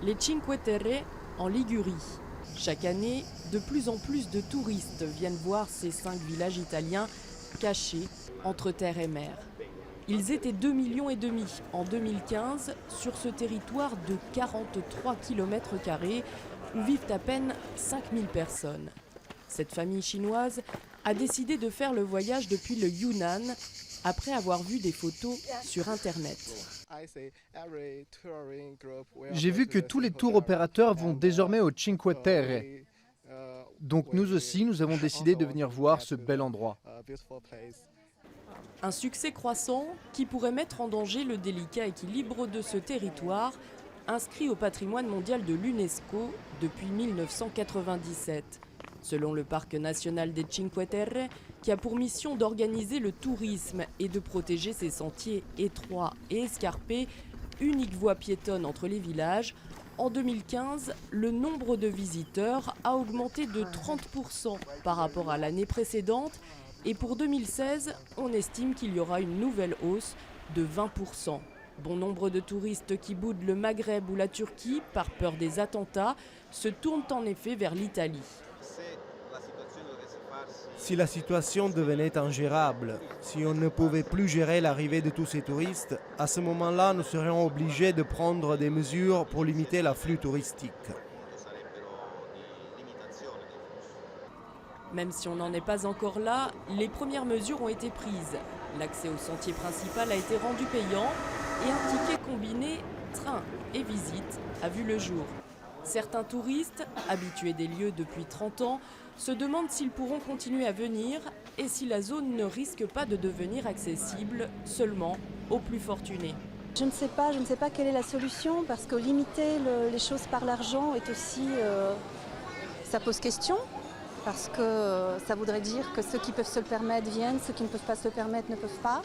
les Cinque Terre en Ligurie. Chaque année, de plus en plus de touristes viennent voir ces 5 villages italiens cachés entre terre et mer. Ils étaient 2,5 millions en 2015 sur ce territoire de 43 km² où vivent à peine 5000 personnes. Cette famille chinoise a décidé de faire le voyage depuis le Yunnan après avoir vu des photos sur Internet. J'ai vu que tous les tours opérateurs vont désormais aux Cinque Terre. Donc nous aussi, nous avons décidé de venir voir ce bel endroit. Un succès croissant qui pourrait mettre en danger le délicat équilibre de ce territoire, inscrit au patrimoine mondial de l'UNESCO depuis 1997. Selon le parc national des Cinque Terre, qui a pour mission d'organiser le tourisme et de protéger ses sentiers étroits et escarpés, unique voie piétonne entre les villages, en 2015, le nombre de visiteurs a augmenté de 30% par rapport à l'année précédente. Et pour 2016, on estime qu'il y aura une nouvelle hausse de 20%. Bon nombre de touristes qui boudent le Maghreb ou la Turquie par peur des attentats se tournent en effet vers l'Italie. Si la situation devenait ingérable, si on ne pouvait plus gérer l'arrivée de tous ces touristes, à ce moment-là, nous serions obligés de prendre des mesures pour limiter l'afflux touristique. Même si on n'en est pas encore là, les premières mesures ont été prises. L'accès au sentier principal a été rendu payant et un ticket combiné train et visite a vu le jour. Certains touristes, habitués des lieux depuis 30 ans, se demandent s'ils pourront continuer à venir et si la zone ne risque pas de devenir accessible seulement aux plus fortunés. Je ne sais pas quelle est la solution parce que limiter les choses par l'argent est aussi, ça pose question. Parce que ça voudrait dire que ceux qui peuvent se le permettre viennent, ceux qui ne peuvent pas se le permettre ne peuvent pas.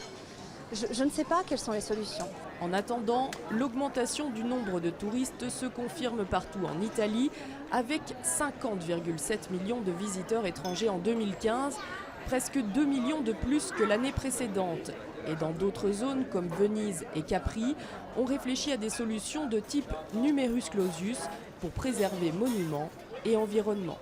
Je ne sais pas quelles sont les solutions. En attendant, l'augmentation du nombre de touristes se confirme partout en Italie, avec 50,7 millions de visiteurs étrangers en 2015, presque 2 millions de plus que l'année précédente. Et dans d'autres zones comme Venise et Capri, on réfléchit à des solutions de type numerus clausus pour préserver monuments et environnement.